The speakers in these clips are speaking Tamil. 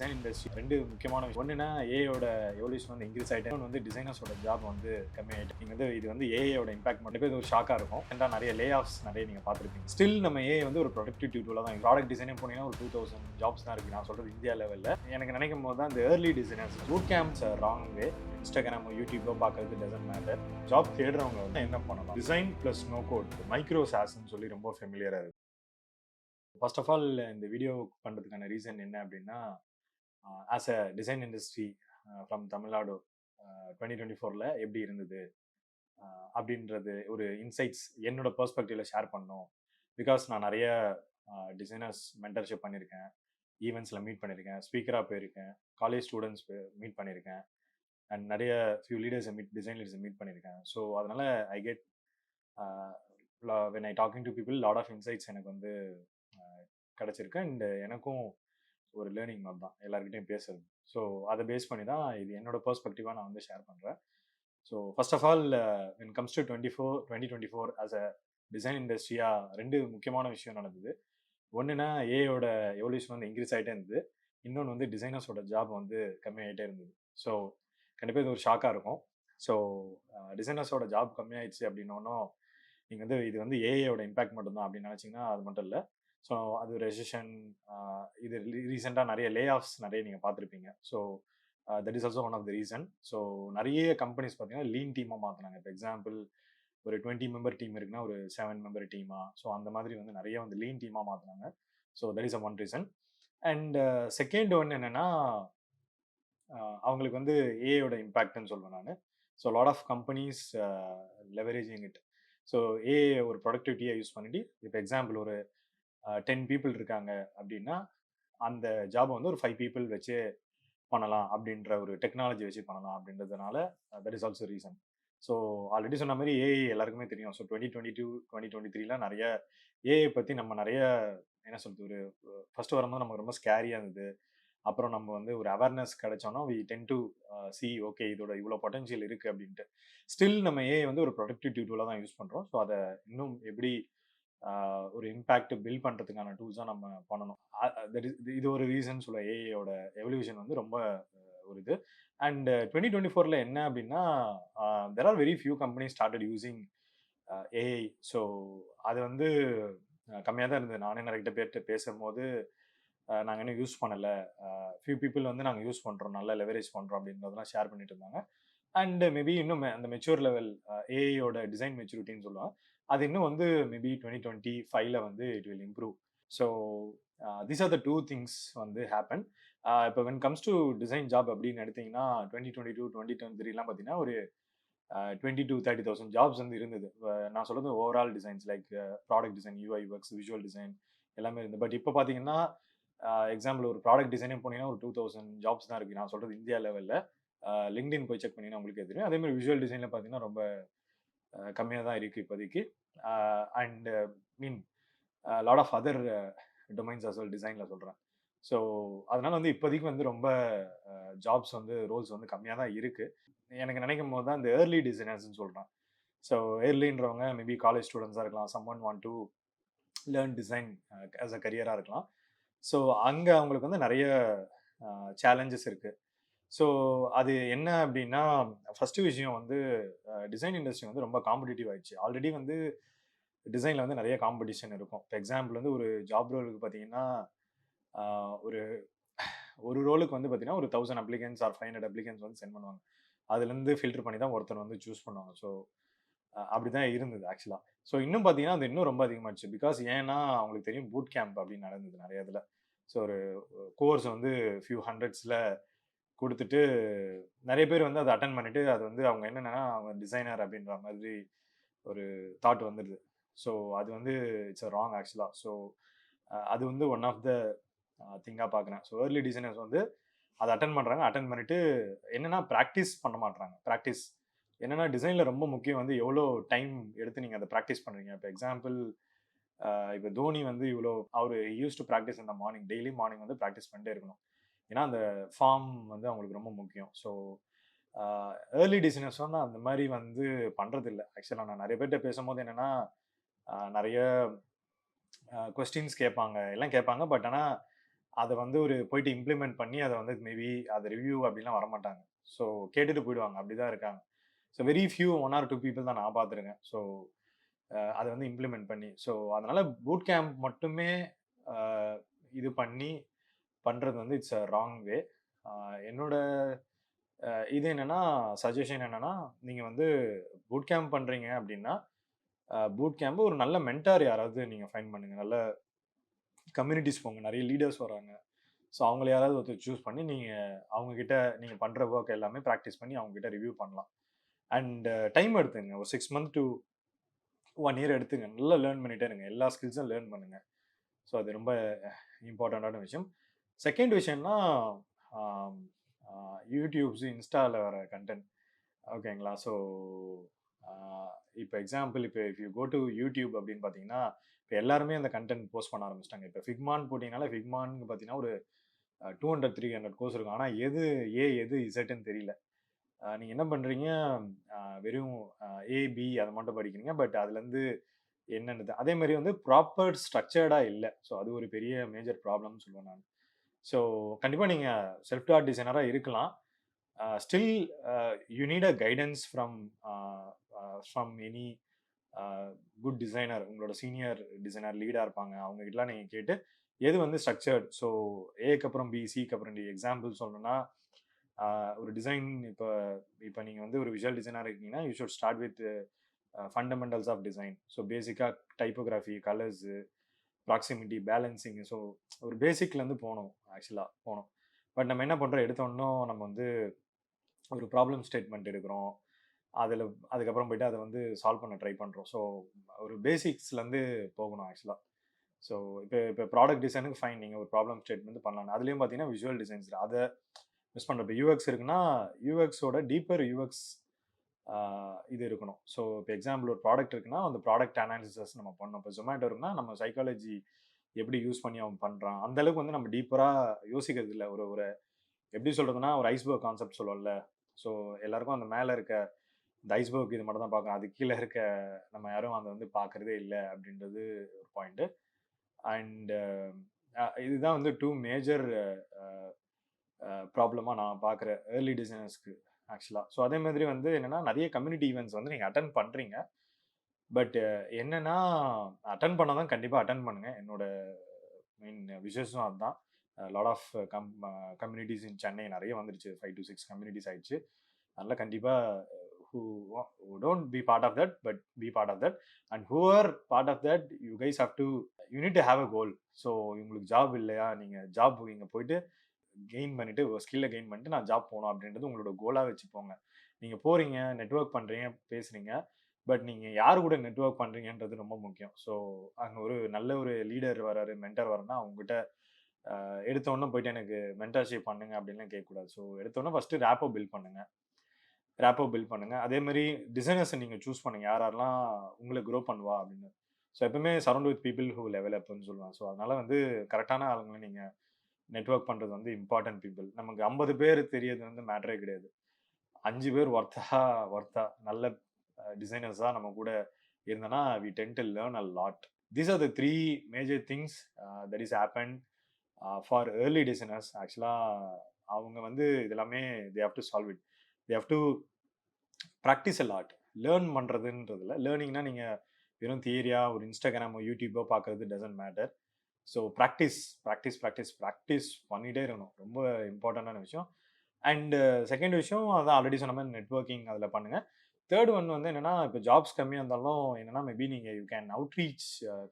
டிசைன் இண்டஸ்ட்ரி 2 முக்கியமான விஷயம். ஒண்ணுன்னா ஏஐயோட எவல்யூஷன் வந்து இன்க்ரீஸ் ஆயிட்டே வந்து டிசைனர்ஸோட ஜாப் வந்து கம்மியாயிட்டு. நீங்க வந்து இது வந்து ஏஐயோட இம்பாக்ட் மட்டும் இது ஒரு ஷாக்கா இருக்கும். ஏன்டா நிறைய லே ஆஃப்ஸ் நிறைய நீங்க பார்த்திருப்பீங்க. ஸ்டில் நம்ம ஏஐ வந்து ஒரு ப்ரொடக்டிவிட்டி டூலா தான் ப்ராடக்ட் டிசைனே போனீங்கன்னா ஒரு 2000 ஜாப்ஸ் தான் இருக்கு. நான் சொல்றது இந்தியா லெவல்ல. எனக்கு நினைக்கும் போது தான் இந்த early designers boot camps wrong way. இன்ஸ்டாகிராமோ யூடியூபோ பார்க்கறது டசன்ட் மேட்டர். ஜாப் தேடுறவங்க வந்து என்ன பண்ணணும்? Design plus no code micro சாஸ்ன்னு சொல்லி ரொம்ப ஃபெமிலியரா இருக்கு. ஃபர்ஸ்ட் ஆஃப் ஆல் இந்த வீடியோ பண்றதுக்கான ரீசன் என்ன அப்படின்னா as a design industry from Tamil Nadu 2024ல எப்படி இருந்தது அப்படின்றது ஒரு இன்சைட்ஸ் என்னோட பெர்ஸ்பெக்டிவ்ல ஷேர் பண்ணோம். பிகாஸ் நான் நிறைய டிசைனர்ஸ் மென்டர்ஷிப் பண்ணியிருக்கேன், ஈவெண்ட்ஸில் மீட் பண்ணியிருக்கேன், ஸ்பீக்கராக போயிருக்கேன், காலேஜ் ஸ்டூடெண்ட்ஸ் மீட் பண்ணியிருக்கேன், அண்ட் நிறைய ஃபியூ லீடர்ஸை டிசைன் லீடர்ஸை மீட் பண்ணியிருக்கேன். ஸோ அதனால I get when I talking to people lot of insights எனக்கு வந்து கிடச்சிருக்கு. அண்ட் எனக்கும் ஒரு லேர்னிங் மாதிரி தான் எல்லாருக்கிட்டையும் பேசுறது. ஸோ அதை பேஸ் பண்ணி தான் இது என்னோட பெர்ஸ்பெக்டிவாக நான் வந்து ஷேர் பண்ணுறேன். So first of all when comes to 2024 as a design இண்டஸ்ட்ரியாக 2 முக்கியமான விஷயம் நடந்தது. ஒன்றுனா ஏஐயோட எவல்யூஷன் வந்து இன்க்ரீஸ் ஆகிட்டே இருந்தது. இன்னொன்று வந்து டிசைனர்ஸோட ஜாப் வந்து கம்மியாகிட்டே இருந்தது. ஸோ கண்டிப்பாக இது ஒரு ஷாக்காக இருக்கும். ஸோ டிசைனர்ஸோட ஜாப் கம்மியாயிடுச்சு அப்படின்னோன்னும் நீங்கள் வந்து இது வந்து ஏஐயோட இம்பாக்ட் மட்டும்தான் அப்படின்னு நினச்சிங்கன்னா அது மட்டும் இல்லை. ஸோ அது ரெசிஷன், இது ரீசெண்டாக நிறைய லே ஆஃப்ஸ் நிறைய நீங்கள் பார்த்துருப்பீங்க. So that is also one of the reason. So நிறைய கம்பெனிஸ் பார்த்தீங்கன்னா லீன் டீமாக மாற்றினாங்க. இப்போ எக்ஸாம்பிள் ஒரு 20 மெம்பர் டீம் இருக்குன்னா ஒரு 7 மெம்பர் டீமா, ஸோ அந்த மாதிரி வந்து நிறைய வந்து லீன் டீமாக மாற்றினாங்க. So that is a one reason. And second one என்னன்னா அவங்களுக்கு வந்து ஏஐயோட இம்பாக்ட்னு சொல்லுவேன் நான். So lot of companies leveraging it. So AI ஒரு ப்ரொடக்டிவிட்டியை யூஸ் பண்ணிட்டு இப்போ எக்ஸாம்பிள் ஒரு 10 பீப்புள் இருக்காங்க அப்படின்னா அந்த ஜாபை வந்து ஒரு 5 பீப்புள் வச்சு பண்ணலாம் அப்படின்ற ஒரு டெக்னாலஜி வச்சு பண்ணலாம் அப்படின்றதுனால that is also reason. So already சொன்ன மாதிரி ஏஐ எல்லாருக்குமே தெரியும். ஸோ 2022 2023ல நிறைய ஏஐ பற்றி நம்ம நிறைய என்ன சொல்றது ஒரு ஃபர்ஸ்ட் வரும்போது நமக்கு ரொம்ப ஸ்கேரியாக இருந்தது. அப்புறம் நம்ம வந்து ஒரு அவேர்னஸ் கிடைச்சோன்னா we tend to see okay இதோட இவ்வளோ பொட்டன்ஷியல் இருக்குது அப்படின்ட்டு. ஸ்டில் நம்ம ஏஐ வந்து ஒரு ப்ரொடக்டிவ் டூலாக தான் யூஸ் பண்ணுறோம். ஸோ அதை இன்னும் எப்படி ஒரு இம்பேக்ட் பில்ட் பண்ணுறதுக்கான டூல்ஸாக நம்ம பண்ணணும். இது ஒரு ரீசன் சொல்ல ஏஐயோட எவல்யூஷன் வந்து ரொம்ப ஒரு இது. அண்ட் 2024ல என்ன அப்படின்னா there are very few companies started using AI. So அது வந்து கம்மியாக தான் இருந்தது. நானே நிறைய பேர்கிட்ட பேசும்போது நாங்கள் இன்னும் யூஸ் பண்ணலை, ஃபியூ பீப்புள் வந்து நாங்கள் யூஸ் பண்ணுறோம், நல்லா லெவரேஜ் பண்ணுறோம் அப்படின்றதெல்லாம் ஷேர் பண்ணிட்டு இருந்தாங்க. அண்ட் மேபி இன்னும் அந்த மெச்சூர் லெவல் ஏஐயோட டிசைன் மெச்சூரிட்டின்னு சொல்லுவாங்க, அது இன்னும் வந்து மேபி 2025ல வந்து it will improve. So these are the two things வந்து ஹேப்பன். இப்போ when comes to design job அப்படின்னு எடுத்தீங்கன்னா 2022 2023லாம் பார்த்தீங்கன்னா ஒரு 20 to 30,000 ஜாப்ஸ் வந்து இருந்தது. நான் சொல்றது overall designs like product design, UI works, visual design எல்லாமே இருந்தது. பட் இப்போ பார்த்தீங்கன்னா எக்ஸாம்பிள் ஒரு ப்ராடக்ட் டிசைனே போனீங்கன்னா ஒரு 2000 ஜாப்ஸ் தான் இருக்குது. நான் சொல்றது இந்தியா லெவலில். லிங்க்டின் போய் செக் பண்ணிங்கன்னா உங்களுக்கு தெரியும். அதே மாதிரி விஷுவல் டிசைனில் பார்த்தீங்கன்னா ரொம்ப கம்மியாக தான் இருக்குது இப்போதைக்கு. And mean lot of other domains as well டிசைனில் சொல்கிறேன். ஸோ அதனால வந்து இப்போதைக்கு வந்து ரொம்ப ஜாப்ஸ் வந்து ரோல்ஸ் வந்து கம்மியாக தான் இருக்குது. எனக்கு நினைக்கும் போது தான் இந்த ஏர்லி டிசைனர்ஸ்ன்னு சொல்கிறேன். ஸோ ஏர்லின்றவங்க மேபி காலேஜ் ஸ்டூடெண்ட்ஸாக இருக்கலாம், someone want to learn design as a கரியராக இருக்கலாம். ஸோ அங்கே அவங்களுக்கு வந்து நிறைய சேலஞ்சஸ் இருக்குது. ஸோ அது என்ன அப்படின்னா ஃபஸ்ட்டு விஷயம் வந்து டிசைன் இண்டஸ்ட்ரி வந்து ரொம்ப காம்படிட்டிவ் ஆயிடுச்சு. ஆல்ரெடி வந்து டிசைனில் வந்து நிறைய காம்படிஷன் இருக்கும். இப்போ எக்ஸாம்பிள் வந்து ஒரு ஜாப் ரோலுக்கு பார்த்தீங்கன்னா ஒரு ஒரு ரோலுக்கு வந்து பார்த்தீங்கன்னா ஒரு 1000 அப்ளிகன்ஸ் ஆர் 500 அப்ளிகன்ஸ் வந்து சென்ட் பண்ணுவாங்க. அதுலேருந்து ஃபில்டர் பண்ணி தான் ஒருத்தர் வந்து சூஸ் பண்ணுவாங்க. ஸோ அப்படி தான் இருந்தது ஆக்சுவலாக. ஸோ இன்னும் பார்த்தீங்கன்னா அது இன்னும் ரொம்ப அதிகமாகிடுச்சு. பிகாஸ் ஏன்னா அவங்களுக்கு தெரியும் பூட் கேம்ப் அப்படின்னு நடந்தது நிறைய இதில். ஸோ ஒரு கோர்ஸ் வந்து ஃபியூ ஹண்ட்ரட்ஸில் கொடுத்துட்டு நிறைய பேர் வந்து அதை அட்டன் பண்ணிட்டு அது வந்து அவங்க என்னென்னா அவங்க டிசைனர் அப்படின்ற மாதிரி ஒரு தாட் வந்துடுது. ஸோ அது வந்து இட்ஸ் அ ராங் ஆக்சுவலாக. ஸோ அது வந்து ஒன் ஆஃப் த திங்காக பார்க்குறேன். ஸோ ஏர்லி டிசைனர்ஸ் வந்து அதை அட்டன் பண்ணுறாங்க. அட்டன் பண்ணிட்டு என்னென்னா ப்ராக்டிஸ் பண்ண மாட்டுறாங்க. ப்ராக்டிஸ் என்னென்னா டிசைனில் ரொம்ப முக்கியம் வந்து எவ்வளோ டைம் எடுத்து நீங்கள் அதை ப்ராக்டிஸ் பண்ணுறீங்க. இப்போ எக்ஸாம்பிள் இப்போ தோனி வந்து இவ்வளோ அவர் யூஸ் டு ப்ராக்டிஸ் இந்த மார்னிங், டெய்லி மார்னிங் வந்து ப்ராக்டிஸ் பண்ணிட்டே இருக்கணும். ஏன்னா அந்த ஃபார்ம் வந்து அவங்களுக்கு ரொம்ப முக்கியம். ஸோ ஏர்லி டிசைனர்ஸ் வந்து அந்த மாதிரி வந்து பண்ணுறதில்ல. ஆக்சுவலாக நான் நிறைய பேர்கிட்ட பேசும்போது என்னென்னா நிறைய கொஸ்டின்ஸ் கேட்பாங்க, எல்லாம் கேட்பாங்க. பட் ஆனால் அத வந்து ஒரு போயிட்டு இம்ப்ளிமெண்ட் பண்ணி அத வந்து மேபி அத ரிவ்யூ அப்படிலாம் வரமாட்டாங்க. ஸோ கேட்டுட்டு போயிடுவாங்க. அப்படிதான் இருக்காங்க. So very few 1 or 2 people தான் நான் பார்த்துருக்கேன். ஸோ அத வந்து இம்ப்ளிமெண்ட் பண்ணி. ஸோ அதனால பூட் கேம்ப் மட்டுமே அ இது பண்ணி பண்றது வந்து இட்ஸ் அ ராங் வே. அ என்னோட இது என்னன்னா, சஜஷன் என்னன்னா, நீங்க வந்து பூட் கேம்ப் பண்றீங்க அப்படின்னா, பூட் கேம்ப் ஒரு நல்ல மென்டார் யாராவது நீங்க ஃபைண்ட் பண்ணுங்க. நல்ல கம்யூனிட்டீஸ் போங்க. நெறைய லீடர்ஸ் வராங்க. ஸோ அவங்கள யாராவது ஒருத்தர் சூஸ் பண்ணி நீங்க அவங்க கிட்ட நீங்க பண்ற வொர்க் எல்லாமே பிராக்டிஸ் பண்ணி அவங்க கிட்ட ரிவ்யூ பண்ணலாம். அண்ட் டைம் எடுத்துங்க. ஒரு 6 மந்த் டூ 1 இயர் எடுத்துங்க. நல்லா லேர்ன் பண்ணிட்டே இருங்க. எல்லா ஸ்கில்ஸும் லேர்ன் பண்ணுங்க. ஸோ அது ரொம்ப இம்பார்ட்டன்டான விஷயம். செகண்ட் விஷயம்னா, ஆம் அ யூடியூப்ஸ், இன்ஸ்டால வர கன்டென்ட். ஓகேங்களா? ஸோ அ இப்ப எக்ஸாம்பிள் இப்ப if you go to YouTube அப்படின்னு பார்த்தீங்கன்னா, இப்ப எல்லாருமே அந்த கன்டென்ட் போஸ்ட் பண்ண ஆரம்பிச்சுட்டாங்க. இப்ப ஃபிக்மான்னு போட்டீங்கனாலே ஃபிக்மான்னு பார்த்தீங்கன்னா, ஒரு 200, 300 கோர்ஸ் இருக்கும். ஆனா எது ஏ, எது இசட்ன்னு தெரியல. நீங்க என்ன பண்றீங்க, வெறும் ஏ, பி அத மட்டும் படிக்கிறீங்க. பட் அதுலருந்து என்னன்னு அதே மாரி வந்து ப்ராப்பர் ஸ்ட்ரக்சர்டா இல்ல. ஸோ அது ஒரு பெரிய மேஜர் ப்ராப்ளம்னு சொல்லுவேன் நானு. ஸோ கண்டிப்பா நீங்க செல்ஃப் டாட் டிசைனரா இருக்கலாம். Still you need a guidance from any a good designer. உங்களோட சீனியர் டிசைனர் லீடா இருப்பாங்க. அவங்க கிட்டலாம் நீங்க கேட்டு, எது வந்து ஸ்ட்ரக்சர்ட். ஸோ ஏக்கு அப்புறம் பி, சிக்கு அப்புறம் டி. எக்ஸாம்பிள் சொல்லணும்னா, ஒரு டிசைன் இப்ப இப்ப நீங்க வந்து ஒரு விஷுவல் டிசைனரா இருக்கீங்கன்னா, you should start with fundamentals of design. So பேசிக்கா typography, colours, proximity, balancing. So ஒரு பேசிக்லேருந்து போணும். ஆக்சுவலா போணும். பட் நம்ம என்ன பண்றோம், எடுத்தோன்னும் நம்ம வந்து ஒரு ப்ராப்ளம் ஸ்டேட்மெண்ட் எடுக்கிறோம். அதில அதுக்கப்புறம் போயிட்டு அத வந்து சால்வ் பண்ண ட்ரை பண்றோம். ஸோ ஒரு பேசிக்ஸ்லேருந்து போகணும் ஆக்சுவலா. ஸோ இப்ப இப்ப ப்ராடக்ட் டிசைனுக்கு ஃபைன். நீங்க ஒரு ப்ராப்ளம் ஸ்டேட்மெண்ட் பண்ணலாம். அதுலயும் பார்த்தீங்கன்னா, விஷுவல் டிசைன்ஸ் அத மிஸ் பண்றோம். இப்ப யுஎக்ஸ் இருக்குன்னா, யுஎக்ஸோட டீப்பர் யுஎக்ஸ் ஆ இது இருக்கணும். ஸோ இப்ப எக்ஸாம்பிள் ஒரு ப்ராடக்ட் இருக்குன்னா, அந்த ப்ராடக்ட் அனாலிசிஸ் நம்ம பண்ணணும். இப்ப Zomato இருக்குன்னா, நம்ம சைக்காலஜி எப்படி யூஸ் பண்ணி அவன் பண்றான். அந்த அளவுக்கு வந்து நம்ம டீப்பரா யோசிக்கிறது இல்ல. ஒரு ஒரு எப்படி சொல்றதுன்னா, ஒரு ஐஸ்பர்க் கான்செப்ட் சொல்லுவோம்ல. ஸோ எல்லாருக்கும் அந்த மேல இருக்க இந்த ஐஸ்பர்க் இது மட்டும் தான் பார்க்குறோம். அதுக்கு கீழ இருக்க நம்ம யாரும் அத வந்து பார்க்கிறதே இல்ல அப்படின்றது ஒரு பாயிண்ட். அண்ட் இதுதான் வந்து 2 மேஜர் அ ப்ராப்ளமா நான் பார்க்குறேன் ஏர்லி டிசைனர்ஸ்க்கு ஆக்சுவலா. ஸோ அதே மாதிரி வந்து என்னன்னா, நெறைய கம்யூனிட்டி ஈவென்ட்ஸ் வந்து நீங்க அட்டெண்ட் பண்றீங்க. பட் என்னன்னா, அட்டெண்ட் பண்ணா தான் கண்டிப்பா அட்டெண்ட் பண்ணுங்க. என்னோட மெயின் விஷஸும் அதுதான். Lot of communities in Chennai நெறைய வந்துருச்சு. 5 to 6 கம்யூனிட்டீஸ் ஆயிடுச்சு. அதனால கண்டிப்பா who who don't be part of that, but be part of that. And who are part of that, you guys have to you need to have a goal. So உங்களுக்கு ஜாப் இல்லையா? நீங்க ஜாப் இங்க போயிட்டு கெயின் பண்ணிட்டு, ஒரு ஸ்கில்ல கெயின் பண்ணிட்டு நான் ஜாப் போணும் அப்படின்றது உங்களோட கோலா வச்சுக்கோங்க. நீங்க போறீங்க, நெட்வொர்க் பண்றீங்க, பேசுறீங்க. பட் நீங்க யார் கூட நெட்வொர்க் பண்றீங்கன்றது ரொம்ப முக்கியம். ஸோ அங்க ஒரு நல்ல ஒரு லீடர் வராரு, மென்டார் வராருன்னா அவங்ககிட்ட எடுத்த உடனே போயிட்டு எனக்கு மென்டார்ஷிப் பண்ணுங்க அப்படின்லாம் கேட்கக்கூடாது. ஸோ எடுத்த உடனே ஃபர்ஸ்ட் ரேப்போ பில்ட் பண்ணுங்க. ரேப்போ பில்ட் பண்ணுங்க. அதே மாரி டிசைனர்ஸ நீங்க சூஸ் பண்ணுங்க. யார் யாரெல்லாம் உங்கள குரோ பண்ணுவா அப்படின்னு. ஸோ எப்பவுமே surround with people who level அப்ன்னு சொல்லுவேன். ஸோ அதனால வந்து கரெக்ட்டான ஆளுங்கள நீங்க நெட்வொர்க் பண்றது வந்து இம்பார்ட்டன்ட் பீப்பிள். நமக்கு 50 பேர் தெரியறது வந்து மேட்டரே கிடையாது. 5 பேர் ஒர்த்தா நல்ல டிசைனர்ஸா நம்ம கூட இருந்தோம்னா, we tend to learn a lot. These are the 3 major things that is happen for early designers. ஆக்சுவலா அவங்க வந்து இது எல்லாமே they have to solve it. They have to practice a lot. Learn பண்றதுன்றதுல லேர்னிங்னா நீங்க வெறும் தியரியா ஒரு இன்ஸ்டாகிராமோ, யூடியூபோ பார்க்கறது டசன்ட் மேட்டர். ஸோ பிராக்டிஸ் பண்ணிட்டே இருக்கணும். ரொம்ப இம்பார்ட்டன்டான விஷயம். அண்ட் செகண்ட் விஷயம் அதான் ஆல்ரெடி சொன்ன மாரி நெட்வொர்க்கிங் அதில பண்ணுங்க. தேர்ட் ஒன் வந்து என்னன்னா, இப்போ ஜாப்ஸ் கம்மியா இருந்தாலும் என்னன்னா, மேபி நீங்க you can outreach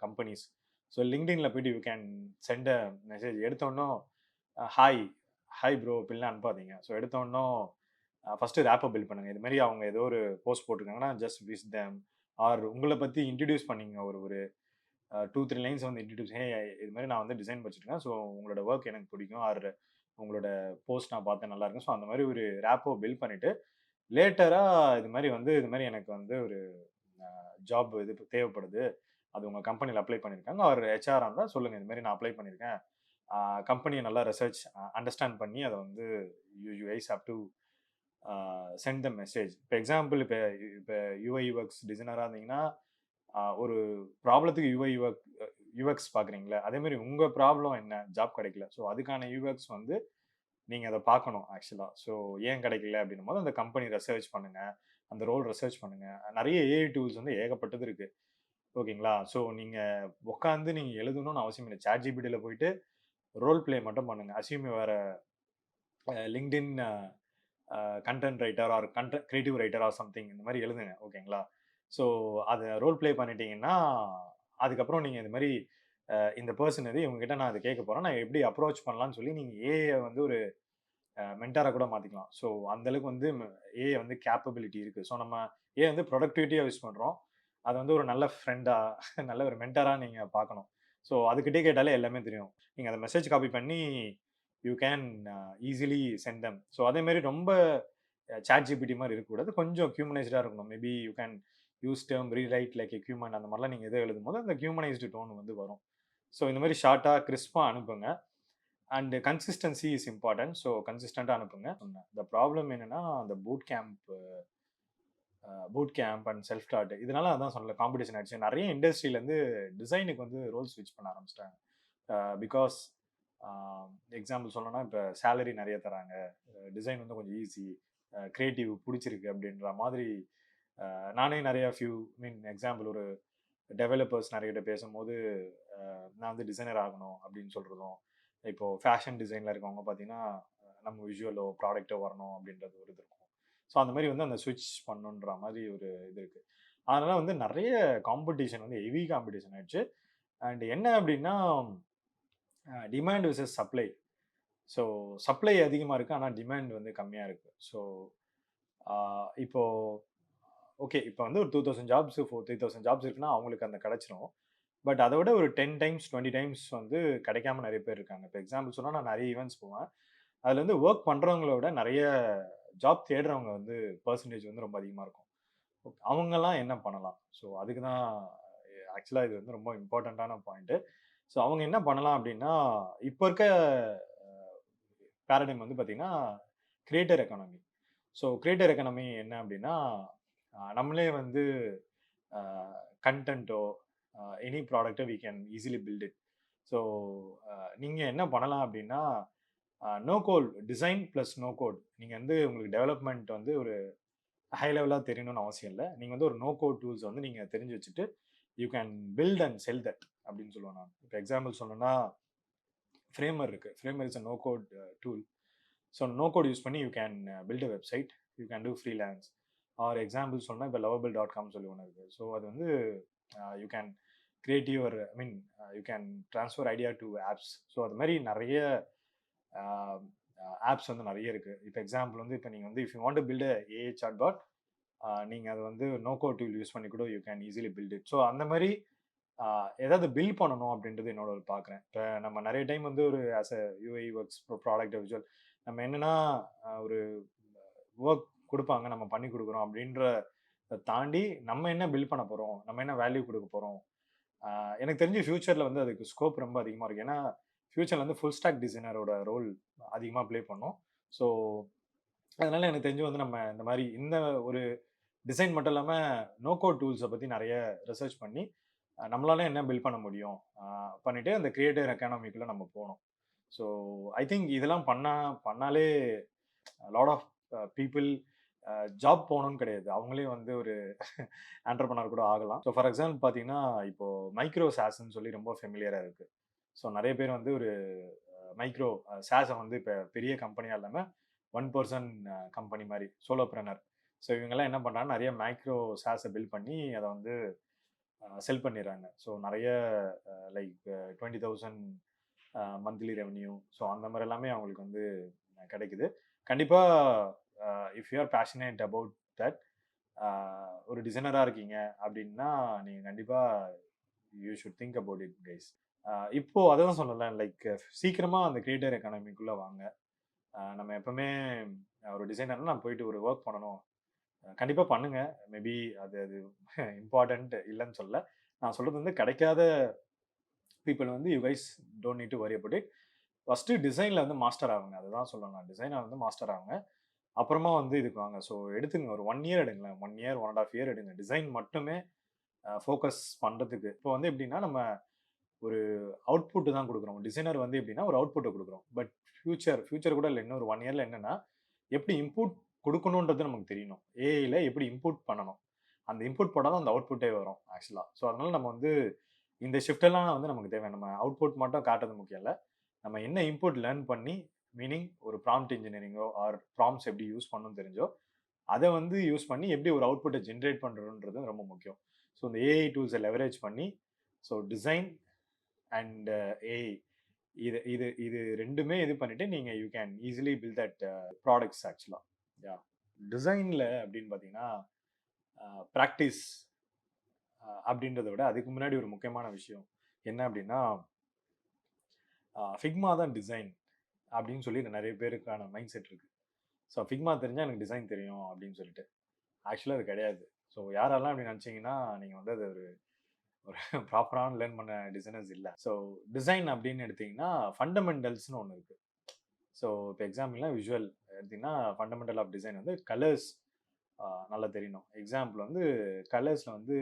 companies. So LinkedInல போயிட்டு you can send a message. எடுத்தோன்னும் ஹாய், ஹாய் ப்ரோ இப்படிலாம் அனுப்பாதீங்க. ஸோ எடுத்தோன்னும் ஃபர்ஸ்ட்டு ரேப்ப பில்ட் பண்ணுங்க. இது மாரி அவங்க ஏதோ ஒரு போஸ்ட் போட்டிருக்காங்கன்னா, ஜஸ்ட் விஷ் தெம் ஆர் உங்கள பத்தி இன்ட்ரோடியூஸ் பண்ணீங்க. ஒரு ஒரு 2, 3 லைன்ஸ் வந்து இன்ட்ரோடியூஸ் இது மாரி நான் வந்து டிசைன் படிச்சிருக்கேன். ஸோ உங்களோட ஒர்க் எனக்கு பிடிக்கும். ஆர் உங்களோட போஸ்ட் நான் பார்த்தேன் நல்லா இருக்கு. ஸோ அந்த மாரி ஒரு ரேப்போ பில்ட் பண்ணிட்டு, லேட்டரா இது மாரி எனக்கு வந்து ஒரு ஜாப் இது தேவைப்படுது. அது உங்க கம்பெனில அப்ளை பண்ணியிருக்காங்க. ஆர் ஹெச்ஆரா இருந்தா சொல்லுங்க. இது மாரி நான் அப்ளை பண்ணியிருக்கேன். கம்பெனிய நல்லா ரிசர்ச் அண்டர்ஸ்டாண்ட் பண்ணி அத வந்து you guys have to send the message. இப்ப எக்ஸாம்பிள் இப்ப யுஐ யுஎக்ஸ் டிசைனரா இருந்தீங்கன்னா, ஒரு ப்ராப்ளத்துக்கு யுஐ யுஎக்ஸ் யுஎக்ஸ் பார்க்குறீங்களா, அதே மாதிரி உங்கள் ப்ராப்ளம் என்ன, ஜாப் கிடைக்கல. ஸோ அதுக்கான யுஎக்ஸ் வந்து நீங்கள் அதை பார்க்கணும் ஆக்சுவலாக. ஸோ ஏன் கிடைக்கல அப்படின்னும் போது அந்த கம்பெனி ரிசர்ச் பண்ணுங்கள், அந்த ரோல் ரிசர்ச் பண்ணுங்கள். நிறைய ஏஐ டூல்ஸ் வந்து ஏகப்பட்டது இருக்குது. ஓகேங்களா? ஸோ நீங்கள் உட்காந்து நீங்கள் எழுதணும்னு அவசியம் இல்லை. சாட் ஜிபிடியில் போயிட்டு ரோல் ப்ளே மட்டும் பண்ணுங்க. Assume you are LinkedIn content writer or creative writer or something இந்த மாதிரி எழுதுங்க. ஓகேங்களா? ஸோ அதை ரோல் ப்ளே பண்ணிட்டீங்கன்னா, அதுக்கப்புறம் நீங்கள் இந்த மாதிரி இந்த பர்சன் இது இவங்ககிட்ட நான் அதை கேட்க போகிறேன், நான் எப்படி அப்ரோச் பண்ணலாம்னு சொல்லி நீங்கள் ஏஐ வந்து ஒரு மென்டாரா கூட மாற்றிக்கலாம். ஸோ அந்தளவுக்கு வந்து ஏஐ வந்து கேப்பபிலிட்டி இருக்குது. ஸோ நம்ம ஏஐ வந்து ப்ரொடக்டிவிட்டியாக யூஸ் பண்ணுறோம். அதை வந்து ஒரு நல்ல ஃப்ரெண்டாக நல்ல ஒரு மென்டாராக நீங்கள் பார்க்கணும். ஸோ அதுக்கிட்டே கேட்டாலே எல்லாமே தெரியும். நீங்கள் அதை மெசேஜ் காப்பி பண்ணி you can easily send them. So அதேமாரி ரொம்ப சாட் ஜிபிடி மாதிரி இருக்கக்கூடாது. கொஞ்சம் ஹியூமனைஸ்டாக இருக்கணும். Maybe you can use term rewrite like a human அந்த மாதிரிலாம் நீங்கள் எதை எழுதும் போது அந்த ஹியூமனைஸ்டு டோன் வந்து வரும். ஸோ இந்த மாதிரி ஷார்ட்டாக கிறிஸ்பாக அனுப்புங்க. And consistency is important. So கன்சிஸ்டண்ட்டாக அனுப்புங்க. இந்த ப்ராப்ளம் என்னன்னா அந்த boot camp and self start இதனால அதான் சொல்லல காம்படிஷன் ஆயிடுச்சு. நிறைய இண்டஸ்ட்ரியிலேருந்து டிசைனுக்கு வந்து ரோல் ஸ்விட்ச் பண்ண ஆரம்பிச்சிட்டாங்க. பிகாஸ் எக்ஸாம்பிள் சொல்லணும்னா இப்போ சேலரி நிறைய தராங்க, டிசைன் வந்து கொஞ்சம் ஈஸி, க்ரியேட்டிவ் பிடிச்சிருக்கு அப்படின்ற மாதிரி. நானே நிறைய எக்ஸாம்பிள் ஒரு டெவலப்பர்ஸ் நிறைய பேசும்போது நான் வந்து டிசைனர் ஆகணும் அப்படின்னு சொல்கிறதும், இப்போது ஃபேஷன் டிசைனில் இருக்கவங்க பார்த்தீங்கன்னா நம்ம விஷுவலோ ப்ராடக்டோ வரணும் அப்படின்றது ஒரு இது இருக்கும். ஸோ அந்த மாதிரி வந்து அந்த ஸ்விட்ச் பண்ணுன்ற மாதிரி ஒரு இது இருக்குது. அதனால் வந்து நிறைய காம்படிஷன் வந்து ஹெவி காம்படிஷன் ஆயிடுச்சு. அண்ட் என்ன அப்படின்னா demand versus supply. So supply அதிகமாக இருக்குது, ஆனால் டிமாண்ட் வந்து கம்மியாக இருக்குது. ஸோ இப்போது ஓகே, இப்போ வந்து ஒரு 2000 ஜாப்ஸ் 3000 ஜாப்ஸ் இருக்குன்னா அவங்களுக்கு அந்த கிடச்சிரும். பட் அதை விட ஒரு 10 டைம்ஸ் 20 டைம்ஸ் வந்து கிடைக்காம நிறைய பேர் இருக்காங்க. இப்போ எக்ஸாம்பிள் சொன்னால் நான் நிறைய ஈவெண்ட்ஸ் போவேன். அதில் வந்து ஒர்க் பண்ணுறவங்கள விட நிறைய ஜாப் தேடுறவங்க வந்து பர்சன்டேஜ் வந்து ரொம்ப அதிகமாக இருக்கும். அவங்கெல்லாம் என்ன பண்ணலாம்? ஸோ அதுக்கு தான் ஆக்சுவலாக இது வந்து ரொம்ப இம்பார்ட்டண்ட்டான பாயிண்ட்டு. ஸோ அவங்க என்ன பண்ணலாம் அப்படின்னா, இப்போ இருக்க பேரடைம் வந்து பார்த்தீங்கன்னா creator economy. So creator economy என்ன அப்படின்னா, நம்மளே வந்து கண்டென்ட்டோ எனி ப்ராடக்ட்டை we can easily build it. So நீங்கள் என்ன பண்ணலாம் அப்படின்னா, no code design plus no code. நீங்கள் வந்து உங்களுக்கு டெவலப்மெண்ட் வந்து ஒரு ஹை லெவலாக தெரியணும்னு அவசியம் இல்லை. நீங்கள் வந்து ஒரு நோ கோட் டூல்ஸ் வந்து நீங்கள் தெரிஞ்சு வச்சுட்டு you can build and sell that அப்படின்னு சொல்லுவேன் நான். இப்போ எக்ஸாம்பிள் சொல்லணும்னா ஃப்ரேமர் இருக்குது. Framer is a no code tool. So no code use பண்ணி you can build a website, you can do freelance. Or example சொன்னால் இப்போ lovable.com சொல்லி ஒன்று இருக்குது. ஸோ அது வந்து you can create your you can transfer idea to apps. So அது மாதிரி நிறைய ஆப்ஸ் வந்து நிறைய இருக்குது. இப்போ எக்ஸாம்பிள் வந்து இப்போ நீங்கள் வந்து if you want to build AI chat bot, நீங்கள் அது வந்து நோ கோட் டூல் யூஸ் பண்ணி கூட you can easily build it. So அந்த மாதிரி ஏதாவது பில்ட் பண்ணணும் அப்படின்றது என்னோட ஒரு பார்க்குறேன். இப்போ நம்ம நிறைய டைம் வந்து ஒரு as a UI works product visual நம்ம என்னென்னா ஒரு ஒர்க் கொடுப்பாங்க, நம்ம பண்ணி கொடுக்குறோம் அப்படின்ற தாண்டி நம்ம என்ன பில்ட் பண்ண போகிறோம், நம்ம என்ன வேல்யூ கொடுக்க போகிறோம். எனக்கு தெரிஞ்சு ஃப்யூச்சரில் வந்து அதுக்கு ஸ்கோப் ரொம்ப அதிகமாக இருக்குது. ஏன்னா ஃப்யூச்சரில் வந்து ஃபுல் ஸ்டாக் டிசைனரோட ரோல் அதிகமாக ப்ளே பண்ணும். ஸோ அதனால் எனக்கு தெரிஞ்சு வந்து நம்ம இந்த மாதிரி இந்த ஒரு டிசைன் மட்டும் இல்லாமல் நோ கோட் டூல்ஸை பற்றி நிறைய ரிசர்ச் பண்ணி நம்மளால என்ன பில்ட் பண்ண முடியும் பண்ணிவிட்டு அந்த கிரியேட்டர் எக்கானமிக்குள்ளே நம்ம போகணும். ஸோ ஐ திங்க் இதெல்லாம் பண்ணாலே லாட் ஆஃப் பீப்புள் ஜாப் போகணும்னு கிடையாது, அவங்களே வந்து ஒரு ஆண்டர்பனர் கூட ஆகலாம். ஸோ ஃபார் எக்ஸாம்பிள் பார்த்தீங்கன்னா இப்போது மைக்ரோ சாஸ்ன்னு சொல்லி ரொம்ப ஃபெமிலியராக இருக்குது. ஸோ நிறைய பேர் வந்து ஒரு மைக்ரோ சாஸை வந்து இப்போ பெரிய கம்பெனியாக இல்லாமல் 1 பர்சன் கம்பெனி மாதிரி சோலோப்ரனர். ஸோ இவங்கெல்லாம் என்ன பண்ணுறாங்க, நிறைய மைக்ரோ சாஸை பில்ட் பண்ணி அதை வந்து செல் பண்ணிடுறாங்க. ஸோ நிறைய லைக் 20,000 மந்த்லி ரெவன்யூ. ஸோ அந்த மாதிரி எல்லாமே அவங்களுக்கு வந்து கிடைக்குது. கண்டிப்பாக if you are passionate about that, ஒரு டிசைனராக இருக்கீங்க அப்படின்னா நீங்கள் கண்டிப்பாக you should think about it guys. இப்போது அதை தான் சொல்லலாம், லைக் சீக்கிரமாக அந்த கிரியேட்டர் எக்கானமிக்குள்ளே வாங்க. நம்ம எப்பவுமே ஒரு டிசைனர்னா நான் போயிட்டு ஒரு ஒர்க் பண்ணணும், கண்டிப்பாக பண்ணுங்க. மேபி அது இம்பார்ட்டன்ட் இல்லைன்னு சொல்ல, நான் சொல்கிறது வந்து கிடைக்காத பீப்புள் வந்து you guys don't need to worry about it. First டிசைனில் வந்து மாஸ்டர் ஆகுங்க, அதுதான் சொல்லணும். நான் டிசைனர் வந்து மாஸ்டர் ஆகுங்க, அப்புறமா வந்து இதுக்கு வாங்க. ஸோ எடுத்துங்க, ஒரு 1 இயர் எடுங்களேன், 1 இயர் 1.5 இயர் எடுங்க டிசைன் மட்டுமே ஃபோக்கஸ் பண்ணுறதுக்கு. இப்போ வந்து எப்படின்னா நம்ம ஒரு அவுட்புட் தான் குடுக்குறோம். டிசைனர் வந்து எப்படின்னா ஒரு அவுட்புட்ட குடுக்குறோம். பட் ஃபியூச்சர் கூட இல்ல. இன்னும் ஒரு 1 இயர்ல என்னன்னா, எப்படி இன்புட் குடுக்கணும்ன்றது நமக்கு தெரியணும். ஏஐல எப்படி இன்புட் பண்ணணும். அந்த இன்புட் போட்டா தான் அந்த அவுட்புட்டே வரும் ஆக்சுவலா. ஸோ அதனால நம்ம வந்து இந்த ஷிஃப்ட் எல்லாம் வந்து நமக்கு தேவை. நம்ம அவுட்புட் மட்டும் காட்டுறது முக்கியம் இல்ல. நம்ம என்ன இன்புட் லேர்ன் பண்ணி மீனிங் ஒரு ப்ராம்ப்ட் இன்ஜினியரிங்கோ ஆர் ப்ராம்ப்ட்ஸ் எப்படி யூஸ் பண்ணணும்னு தெரிஞ்சோ, அத வந்து யூஸ் பண்ணி எப்படி ஒரு அவுட்புட்ட ஜெனரேட் பண்றோம்ன்றது ரொம்ப முக்கியம். ஸோ இந்த ஏஐ டூல்ஸ லெவரேஜ் பண்ணி ஸோ டிசைன் அண்ட் ஏஐ இது இது இது 2மே இது பண்ணிட்டு நீங்க you can easily build that products actually. Yeah! டிசைன்ல அப்படின்னு பார்த்தீங்கன்னா, பிராக்டிஸ் அப்படின்றத விட அதுக்கு முன்னாடி ஒரு முக்கியமான விஷயம் என்ன அப்படின்னா, ஃபிக்மா தான் டிசைன் அப்படின்னு சொல்லி நெறைய பேருக்கான மைண்ட் செட் இருக்கு. ஸோ ஃபிக்மா தெரிஞ்சா எனக்கு டிசைன் தெரியும் அப்படின்னு சொல்லிட்டு. ஆக்சுவலா அது கிடையாது. ஸோ யாரெல்லாம் அப்படி நினைச்சீங்கன்னா, நீங்க வந்து அது ஒரு ஒரு ப்ராப்பரான லேர்ன் பண்ண டிசைனர்ஸ் இல்ல. ஸோ டிசைன் அப்படின்னு எடுத்தீங்கன்னா, ஃபண்டமெண்டல்ஸ்ன்னு ஒண்ணு இருக்கு. ஸோ இப்போ எக்ஸாம்பிள்னா விஷுவல் எடுத்தீங்கன்னா, ஃபண்டமெண்டல் ஆஃப் டிசைன் வந்து கலர்ஸ் நல்லா தெரியணும். எக்ஸாம்பிள் வந்து கலர்ஸ்ல வந்து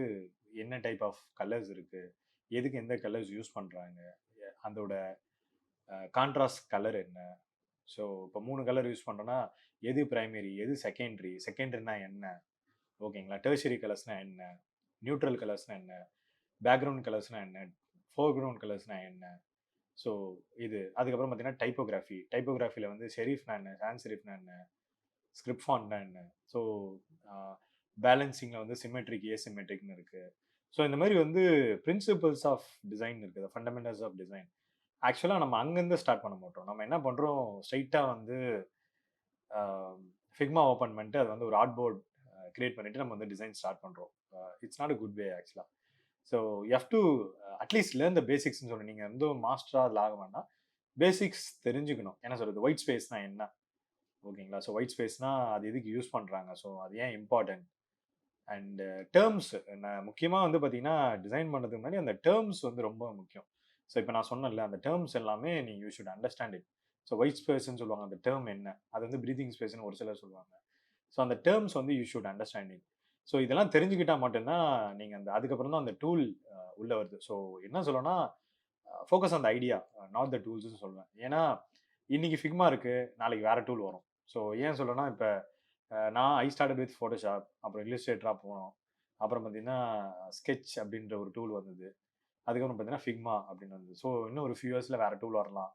என்ன டைப் ஆஃப் கலர்ஸ் இருக்கு? எதுக்கு எந்த கலர்ஸ் யூஸ் பண்றாங்க? அதோட கான்ட்ராஸ்ட் கலர் என்ன? ஸோ இப்போ 3 கலர் யூஸ் பண்றோம்னா, எது பிரைமரி? எது செகண்டரி? செகண்டரினா என்ன? ஓகேங்களா? டெர்ஷியரி கலர்ஸ்னா என்ன? நியூட்ரல் கலர்ஸ்னா என்ன? பேக்கிரவுண்ட் கலர்ஸ்னா என்ன? ஃபோர்கிரவுண்ட் கலர்ஸ்னா என்ன? ஸோ இது. அதுக்கப்புறம் பார்த்தீங்கன்னா, டைப்போகிராஃபி. டைப்போகிராஃபில வந்து செரிஃப்னா என்ன? சான்ஸ் செரிஃப்னா என்ன? ஸ்கிரிப்ட் ஃபாண்ட்னா என்ன? ஸோ அ பேலன்சிங்ல வந்து சிம்மெட்ரிக், ஏசிமெட்ரிக்ன்னு இருக்கு. ஸோ இந்த மாரி வந்து பிரின்சிபிள்ஸ் ஆஃப் டிசைன் இருக்குது. Fundamentals of design. ஆக்சுவலா நம்ம அங்கருந்து ஸ்டார்ட் பண்ண மாட்டோம். நம்ம என்ன பண்றோம், ஸ்ட்ரெயிட்டா வந்து அ ஃபிக்மா ஓப்பன் பண்ணிட்டு, அது வந்து ஒரு ஆர்ட் போர்ட் கிரியேட் பண்ணிட்டு நம்ம வந்து டிசைன் ஸ்டார்ட் பண்றோம். It's not a good way actually. So you have to at least learn the பேசிக்ஸ்ன்னு சொல்றேன். நீங்க வந்து மாஸ்டரா அதுல ஆக வேண்டாம். பேசிக்ஸ் தெரிஞ்சுக்கணும். என்ன சொல்றது? ஒயிட் ஸ்பேஸ்னா என்ன? ஓகேங்களா? ஸோ ஒயிட் ஸ்பேஸ்னா அது எதுக்கு யூஸ் பண்றாங்க? ஸோ அது ஏன் இம்பார்ட்டன்ட்? அண்ட் டெர்ம்ஸ் முக்கியமா வந்து பார்த்தீங்கன்னா, டிசைன் பண்றதுக்கு முன்னாடி அந்த டெர்ம்ஸ் வந்து ரொம்ப முக்கியம். ஸோ இப்ப நான் சொன்னேன்ல, அந்த டெர்ம்ஸ் எல்லாமே you should understand it. So white ஸ்பேஸ்ன்னு சொல்லுவாங்க. அந்த டெர்ம் என்ன? அது வந்து பிரீத்திங் ஸ்பேஸ்ன்னு ஒரு சிலர் சொல்லுவாங்க. ஸோ அந்த டெர்ம்ஸ் வந்து you should understand it. So இதெல்லாம் தெரிஞ்சுக்கிட்டா மட்டும் தான் நீங்க அந்த அதுக்கப்புறம் தான் அந்த டூல் உள்ள வருது. ஸோ என்ன சொல்லணும்னா, focus on the idea, not the டூல்ஸ்ன்னு சொல்லுவேன். ஏன்னா, இன்னைக்கு ஃபிக்மா இருக்கு, நாளைக்கு வேற டூல் வரும். ஸோ ஏன் சொல்றேன்னா, இப்ப நான் ஐ ஸ்டார்டட் வித் ஃபோட்டோஷாப், அப்புறம் இல்லஸ்ட்ரேட்டரா போனோம். அப்புறம் பார்த்தீங்கன்னா, ஸ்கெட்ச் அப்படின்ற ஒரு டூல் வந்தது. அதுக்கப்புறம் பார்த்தீங்கன்னா, ஃபிக்மா அப்படின்னு வந்தது. ஸோ இன்னும் ஒரு ஃபியூ இயர்ஸ்ல வேற டூல் வரலாம்.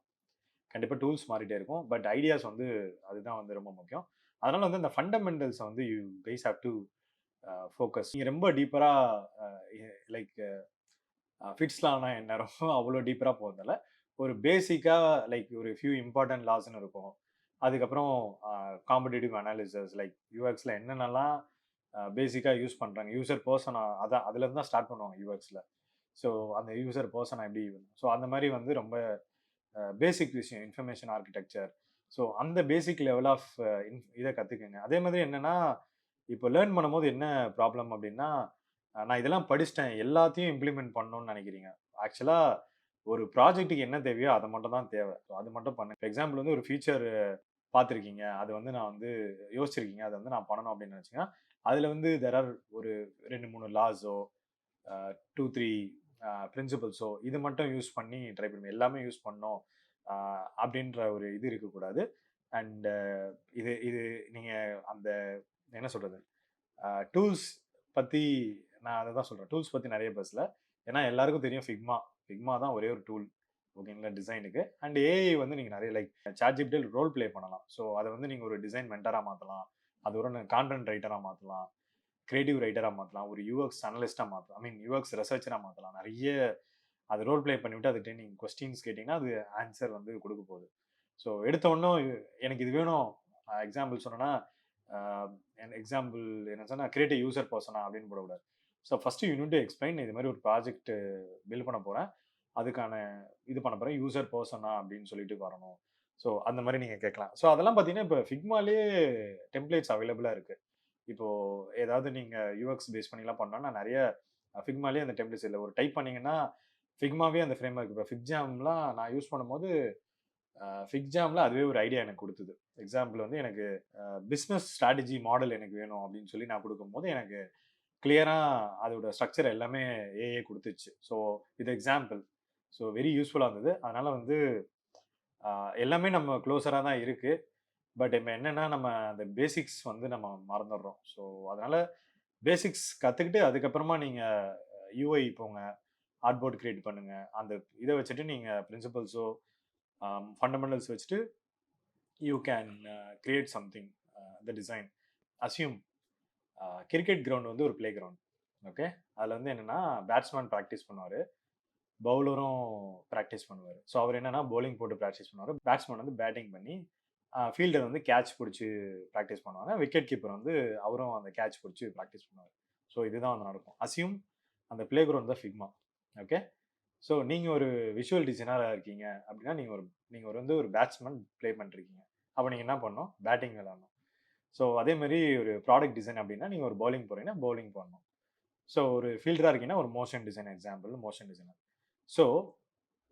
கண்டிப்பா டூல்ஸ் மாறிட்டே இருக்கும். பட் ஐடியாஸ் வந்து அதுதான் வந்து ரொம்ப முக்கியம். அதனால வந்து இந்த ஃபண்டமெண்டல்ஸ வந்து you guys have to focus. நீங்க ரொம்ப டீப்பரா அ லைக் ஃபிட்ஸ்லானா என்ன அவ்வளோ டீப்பரா போறதில்ல. ஒரு பேசிக்கா லைக் ஒரு ஃபியூ இம்பார்ட்டன்ட் லாஸ்ன்னு இருக்கும். அதுக்கப்புறம் காம்படிட்டிவ் அனாலிசிஸ் லைக் யுஎக்ஸ்ல என்னென்னலாம் பேசிக்கா யூஸ் பண்றாங்க. யூசர் பெர்சனா அதான் அதுலருந்து தான் ஸ்டார்ட் பண்ணுவாங்க யுஎக்ஸ்ல. ஸோ அந்த யூசர் பெர்சனா எப்படி ஸோ அந்த மாரி வந்து ரொம்ப பேசிக் விஷயம் இன்ஃபர்மேஷன் ஆர்க்கிடெக்சர். ஸோ அந்த பேசிக் லெவல் ஆஃப் இத கத்துக்கங்க. அதே மாதிரி என்னன்னா, இப்போ லேர்ன் பண்ணும்போது என்ன ப்ராப்ளம் அப்டின்னா, நான் இதெல்லாம் படிச்சுட்டேன். எல்லாத்தையும் இம்ப்ளிமெண்ட் பண்ணணும்னு நெனைக்கிறீங்க. ஆக்சுவலா ஒரு ப்ராஜெக்ட்க்கு என்ன தேவையோ அது மட்டும் தான் தேவை. ஸோ அது மட்டும் பண்ணுங்க. ஃபார் எக்ஸாம்பிள் வந்து ஒரு ஃபீச்சர் பார்த்துருக்கீங்க. அது வந்து நான் வந்து யோசிச்சிருக்கீங்க. அத வந்து நான் பண்ணணும் அப்டின்னு நெனச்சீங்கன்னா, அதுல வந்து தேர் ஆர் ஒரு 2, 3 லாஸோ 2, 3 பிரின்சிபல்ஸோ இது மட்டும் யூஸ் பண்ணி ட்ரை பண்ணுவேன். எல்லாமே யூஸ் பண்ணணும் அப்படின்ற ஒரு இது இருக்கக்கூடாது. அண்ட் இது இது நீங்க அந்த என்ன சொல்றது? டூல்ஸ் பத்தி நான் அத தான் சொல்றேன். டூல்ஸ் பத்தி நெறைய பேசல. ஏன்னா எல்லாருக்கும் தெரியும் ஃபிக்மா. ஃபிக்மா தான் ஒரே ஒரு டூல். ஓகேங்களா? டிசைனுக்கு. அண்ட் ஏஐ வந்து நீங்க நெறைய லைக் ChatGPT ரோல் பிளே பண்ணலாம். ஸோ அத வந்து நீங்க ஒரு டிசைன் மென்டாரா மாத்தலாம். அது ஒரு கான்டென்ட் ரைட்டரா மாத்தலாம். கிரியேட்டிவ் ரைட்டரா மாத்தலாம். ஒரு யுஎக்ஸ் அனலிஸ்ட்டா மாத்தலாம். ஐ மீன் யுஎக்ஸ் ரிசர்ச்சரா மாத்தலாம். நெறைய அது ரோல் பிளே பண்ணிவிட்டு அதுட்ட நீங்க கொஸ்டின்ஸ் கேட்டீங்கன்னா, அது ஆன்சர் வந்து குடுக்க போகுது. ஸோ எடுத்த உடனே எனக்கு இது வேணும். எக்ஸாம்பிள் சொன்னேன்னா, அ எக்ஸாம்பிள் என்ன சொன்னா, கிரியேட் எ யூசர் பெர்சனா அப்படின்னு போடக்கூடாது. So first you need to explain இது மாரி ஒரு ப்ராஜெக்ட் பில்ட் பண்ண போறேன். அதுக்கான இது பண்ண போறேன். யூசர் பெர்சனா அப்படின்னு சொல்லிட்டு வரணும். ஸோ அந்த மாரி நீங்க கேட்கலாம். ஸோ அதெல்லாம் பார்த்தீங்கன்னா, இப்ப ஃபிக்மாலயே டெம்ப்ளேட்ஸ் அவைலபிளா இருக்கு. இப்போ ஏதாவது நீங்க யுஎக்ஸ் பேஸ் பண்ணிலாம் பண்ணோம்னா நெறைய ஃபிக்மாலயே அந்த டெம்ப்ளேட்ஸ் இல்ல. ஒரு டைப் பண்ணீங்கன்னா, ஃபிக்மாவே அந்த ஃப்ரேம் ஒர்க். இப்ப ஃபிக்ஜாம்லாம் நான் யூஸ் பண்ணும்போது, ஃபிக்ஜாம்ல அதுவே ஒரு ஐடியா எனக்கு குடுத்தது. எக்ஸாம்பிள் வந்து எனக்கு பிசினஸ் ஸ்ட்ராட்டஜி மாடல் எனக்கு வேணும் அப்படின்னு சொல்லி நான் குடுக்கும்போது, எனக்கு கிளியரா அதோட ஸ்ட்ரக்சர் எல்லாமே ஏஐ குடுத்துச்சு. ஸோ இது எக்ஸாம்பிள். ஸோ வெரி யூஸ்ஃபுல்லாக இருந்தது. அதனால வந்து எல்லாமே நம்ம க்ளோஸராக தான் இருக்கு. பட் இப்ப என்னன்னா, நம்ம அந்த பேசிக்ஸ் வந்து நம்ம மறந்துடுறோம். ஸோ அதனால பேசிக்ஸ் கத்துக்கிட்டு அதுக்கப்புறமா நீங்க யூஐ போங்க. ஆர்ட்போர்ட் கிரியேட் பண்ணுங்க. அந்த இத வச்சுட்டு நீங்க பிரின்சிபல்ஸோ, ஃபண்டமெண்டல்ஸ் வச்சுட்டு you can create something the design. Assume cricket ground வந்து ஒரு பிளே கிரவுண்ட். ஓகே. அதுல வந்து என்னன்னா, பேட்ஸ்மேன் பிராக்டிஸ் பண்ணுவாரு. பவுலரும் பிராக்டிஸ் பண்ணுவாரு. ஸோ அவர் என்னன்னா பவுலிங் போட்டு பிராக்டிஸ் பண்ணுவாரு. பேட்ஸ்மேன் வந்து பேட்டிங் பண்ணி ஃபீல்டர் வந்து கேட்ச் புடிச்சு பிராக்டிஸ் பண்ணுவாங்க. விக்கெட் கீப்பர் வந்து அவரும் அந்த கேட்ச் புடிச்சு பிராக்டிஸ் பண்ணுவாரு. ஸோ இதுதான் வந்து நடக்கும். அஸ்யூம் அந்த பிளே கிரவுண்ட் தான் ஃபிக்மா. ஓகே. ஸோ நீங்க ஒரு விஷுவல் டிசைனரா இருக்கீங்க அப்படின்னா, நீங்க வந்து ஒரு பேட்ஸ்மேன் ப்ளே பண்ணிருக்கீங்க. அப்ப நீங்க என்ன பண்ணணும்? பேட்டிங் விளையாடணும். ஸோ அதே மாரி ஒரு ப்ராடக்ட் டிசைன் அப்படின்னா, நீங்க ஒரு பவுலிங் போறீங்கன்னா, பவுலிங் பண்ணணும். ஸோ ஒரு ஃபீல்டரா இருக்கீங்கன்னா, ஒரு motion design example motion designer. So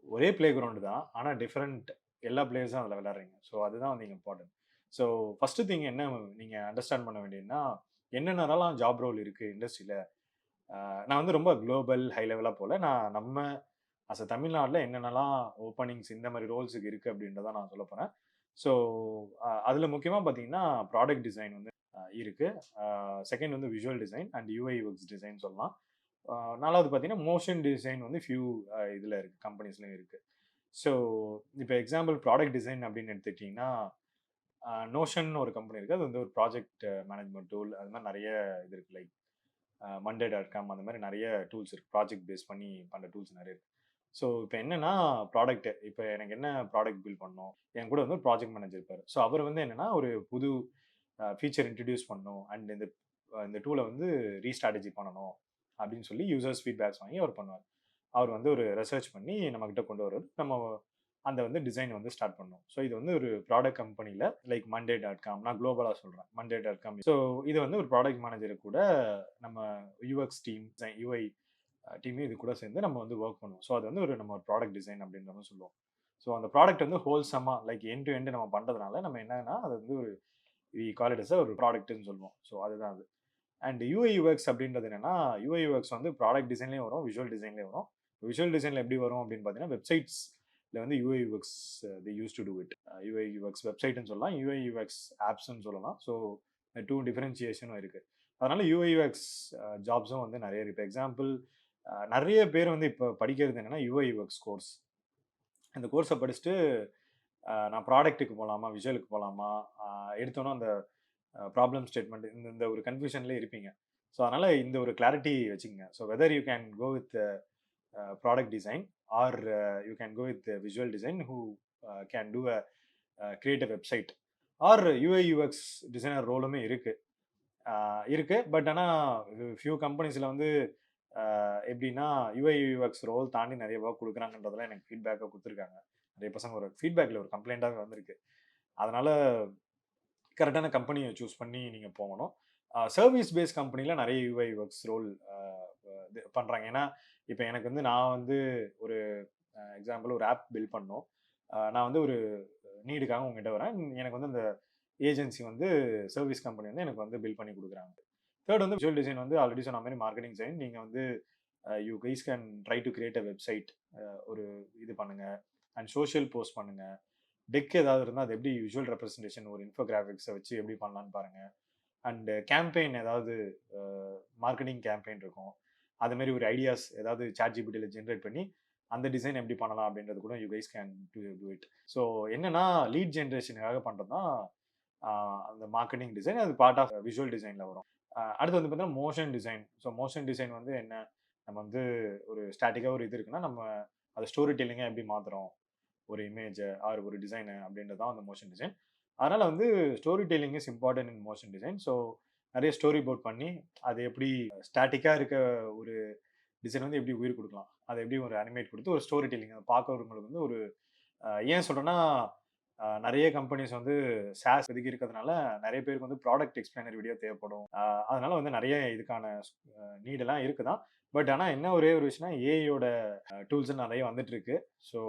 ஒரே பிளே கிரவுண்ட் தான். ஆனா டிஃபரெண்ட் எல்லா பிளேயர்ஸும் அதில விளையாடுறீங்க. ஸோ அதுதான் வந்து இங்க இம்பார்ட்டன்ட். ஸோ ஃபர்ஸ்ட் திங் என்ன நீங்க அண்டர்ஸ்டாண்ட் பண்ண வேண்டியதுன்னா, என்னென்னலாம் ஜாப் ரோல் இருக்கு இண்டஸ்ட்ரியில. நான் வந்து ரொம்ப குளோபல், ஹை லெவலா போல. நான் நம்ம தமிழ்நாடுல என்னென்னலாம் ஓப்பனிங்ஸ் இந்த மாரி ரோல்ஸுக்கு இருக்கு அப்படின்றத நான் சொல்லப் போறேன். ஸோ அதில முக்கியமா பார்த்தீங்கன்னா, ப்ராடக்ட் டிசைன் வந்து இருக்கு. செகண்ட் வந்து visual design and UI UX design சொல்லலாம். 4வது பார்த்தீங்கன்னா, மோஷன் டிசைன் வந்து ஃபியூ இதில இருக்கு. கம்பெனிஸ்லயும் இருக்கு. ஸோ இப்ப எக்ஸாம்பிள் ப்ராடக்ட் டிசைன் அப்படின்னு எடுத்துக்கிட்டீங்கன்னா, நோஷன் ஒரு கம்பெனி இருக்கு. அது வந்து ஒரு ப்ராஜெக்ட் மேனேஜ்மென்ட் டூல். அது மாரி நெறைய இது இருக்கு. லைக் monday.com அந்த மாரி நெறைய டூல்ஸ் இருக்கு. ப்ராஜெக்ட் பேஸ் பண்ணி பண்ற டூல்ஸ் நெறைய இருக்கு. ஸோ இப்ப என்னன்னா ப்ராடக்ட் இப்ப எனக்கு என்ன ப்ராடக்ட் பில்ட் பண்ணணும்? என் கூட வந்து ப்ராஜெக்ட் மேனேஜர் இருப்பாரு. ஸோ அவர் வந்து என்னன்னா, ஒரு புது ஃபீச்சர் இன்ட்ரோடியூஸ் பண்ணணும். அண்ட் இந்த டூல வந்து ரீஸ்ட்ராட்டஜி பண்ணணும் அப்படின்னு சொல்லி யூசர்ஸ் ஃபீட்பேக்ஸ் வாங்கி அவர் பண்ணுவார். அவர் வந்து ஒரு ரிசர்ச் பண்ணி நம்மகிட்ட கொண்டு வருவாரு. நம்ம அந்த வந்து டிசைன் வந்து ஸ்டார்ட் பண்ணணும். ஸோ இது வந்து ஒரு ப்ராடக்ட் கம்பெனில லைக் monday.com நான் குளோபலா சொல்றேன். monday.com. ஸோ இது வந்து ஒரு ப்ராடக்ட் மேனேஜர் கூட நம்ம யூஎக்ஸ் டீம், யூஐ டீம் இது கூட சேர்ந்து நம்ம வந்து ஒர்க் பண்ணுவோம். ஸோ அது வந்து நம்ம ப்ராடக்ட் டிசைன் அப்படின்ற மாதிரி சொல்லுவோம். ஸோ அந்த ப்ராடக்ட் வந்து ஹோல்சமா லைக் எண்ட் டு எண்ட் நம்ம பண்றதுனால நம்ம என்னன்னா அது வந்து ஒரு வி கால் இட் அஸ் ஒரு ப்ராடக்ட்னு சொல்லுவோம். ஸோ அதுதான் அது. அண்ட் யூஐ யூஎக்ஸ் அப்படின்றது என்னன்னா, யூஐ யூஎக்ஸ் வந்து ப்ராடக்ட் டிசைன்லயும் வரும், விஷுவல் டிசைன்லயும் வரும். விஷுவல் டிசைன்ல எப்படி வரும் அப்படின்னு பார்த்தீங்கன்னா, வெப்சைட்ஸ்ல வந்து UI UX they use to do it. UI UX வெப்சைட்னு சொல்லலாம், யூஐ யூஎக்ஸ் ஆப்ஸ்னு சொல்லலாம். ஸோ டூ டிஃபரன்சியேஷனும் இருக்கு. அதனால யூஐ யூஎக்ஸ் ஜாப்ஸும் வந்து நிறைய இருக்கு. இப்போ எக்ஸாம்பிள் நிறைய பேர் வந்து இப்போ படிக்கிறது என்னன்னா யூஐ யூஎக்ஸ் கோர்ஸ். இந்த கோர்ஸை படிச்சுட்டு நான் ப்ராடக்ட்டுக்கு போகலாமா, விஷுவலுக்கு போகலாமா, எடுத்தோன்னா அந்த ப்ராப்ளம் ஸ்டேட்மெண்ட் இந்த ஒரு கன்ஃபியூஷன்லேயே இருப்பீங்க. ஸோ அதனால இந்த ஒரு கிளாரிட்டி வச்சுக்கங்க. So whether you can go with product design or you can go with visual design who can do create a website or UI UX designer ரோலுமே இருக்கு. இருக்கு. பட் ஆனால் ஃபியூ கம்பெனிஸில் வந்து எப்படின்னா யூஐ யூஎக்ஸ் ரோல் தாண்டி நிறைய ஒர்க் கொடுக்குறாங்கன்றதெல்லாம் எனக்கு ஃபீட்பேக்காக கொடுத்துருக்காங்க. நிறைய பசங்க ஒரு ஃபீட்பேக்கில் ஒரு கம்ப்ளைண்ட்டாக வந்திருக்கு. அதனால கரெக்டான கம்பெனியை சூஸ் பண்ணி நீங்கள் போகணும். சர்வீஸ் பேஸ் கம்பெனியில் நிறைய யூஐ யூஎக்ஸ் ரோல் இது பண்ணுறாங்க. ஏன்னா இப்போ எனக்கு வந்து நான் வந்து ஒரு எக்ஸாம்பிள் ஒரு ஆப் பில்ட் பண்ணோம். நான் வந்து ஒரு நீடுக்காக உங்ககிட்ட வரேன். எனக்கு வந்து அந்த ஏஜென்சி வந்து சர்வீஸ் கம்பெனி வந்து எனக்கு வந்து பில்ட் பண்ணி கொடுக்குறாங்க. தேர்ட் வந்து விஷுவல் டிசைன் வந்து ஆல்ரெடி சொன்ன மாதிரி மார்க்கெட்டிங் டிசைன். நீங்கள் வந்து you guys can try to create a website. ஒரு இது பண்ணுங்க அண்ட் சோஷியல் போஸ்ட் பண்ணுங்க. டெக் ஏதாவது இருந்தால் அது எப்படி விஷுவல் ரெப்ரஸன்டேஷன் ஒரு இன்ஃபோகிராஃபிக்ஸை வச்சு எப்படி பண்ணலான்னு பாருங்க. அண்ட் கேம்பெயின் ஏதாவது மார்க்கெட்டிங் கேம்பெயின் இருக்கும். அது மாதிரி ஒரு ஐடியாஸ் ஏதாவது சாட்ஜிபிட்டியில் ஜென்ரேட் பண்ணி அந்த டிசைன் எப்படி பண்ணலாம் அப்படின்றது கூட you guys can do it. So என்னன்னா லீட் ஜென்ரேஷனுக்காக பண்ணுறது தான் அந்த மார்க்கெட்டிங் டிசைன். அது பார்ட் ஆஃப் விஷுவல் டிசைனில் வரும். அடுத்து வந்து பார்த்தீங்கன்னா motion design. So motion design வந்து என்ன, நம்ம வந்து ஒரு ஸ்டாட்டிக்காக ஒரு இது இருக்குன்னா நம்ம அதை ஸ்டோரி டெல்லிங்காக எப்படி மாற்றுறோம் ஒரு இமேஜை ஆர் ஒரு டிசைனு அப்படின்றது தான் அந்த மோஷன் டிசைன். அதனால வந்து story telling is important in motion design. So நிறைய ஸ்டோரி போர்ட் பண்ணி அது எப்படி ஸ்டாட்டிக்காக இருக்க ஒரு டிசைன் வந்து எப்படி உயிர் கொடுக்கலாம், அதை எப்படி ஒரு அனிமேட் கொடுத்து ஒரு ஸ்டோரி டெல்லிங் அதை பார்க்கறவங்களுக்கு வந்து ஒரு ஏன் சொல்கிறேன்னா நிறைய கம்பெனிஸ் வந்து சாஸ் ஒதுக்கி இருக்கிறதுனால நிறைய பேருக்கு வந்து ப்ராடக்ட் எக்ஸ்பிளைனர் வீடியோ தேவைப்படும். அதனால வந்து நிறைய இதுக்கான நீடெல்லாம் இருக்குதான். பட் ஆனால் என்ன ஒரே ஒரு விஷயம்னா ஏஐயோட டூல்ஸ் நிறைய வந்துட்டு இருக்கு. So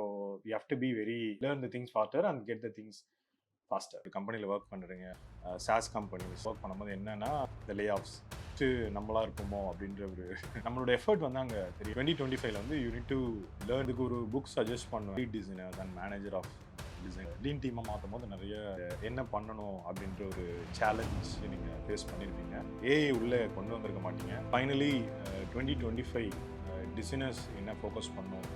you have to be very learn the things faster and get the things faster. கம்பெனியில் ஒர்க் பண்ணுறீங்க, சாஸ் கம்பெனிஸ் ஒர்க் பண்ணும்போது என்னன்னா இந்த லே ஆஃப்ஸ் நெக்ஸ்ட் நம்மளா இருப்போமோ அப்படின்ற ஒரு நம்மளோட எஃபர்ட் வந்து அங்கே தெரியும். 2025 வந்து யூ நீட் டு லேர்னுக்கு ஒரு புக் சஜஸ்ட் பண்ணுவேன். Lead designer and manager of design lean டீமை மாற்றும் போது நிறைய என்ன பண்ணணும் அப்படின்ற ஒரு சேலஞ்ச் நீங்கள் ஃபேஸ் பண்ணியிருப்பீங்க. ஏஐ உள்ளே கொண்டு வந்திருக்க மாட்டீங்க. ஃபைனலி 2025 டிசைனர்ஸ் என்ன ஃபோக்கஸ் பண்ணணும்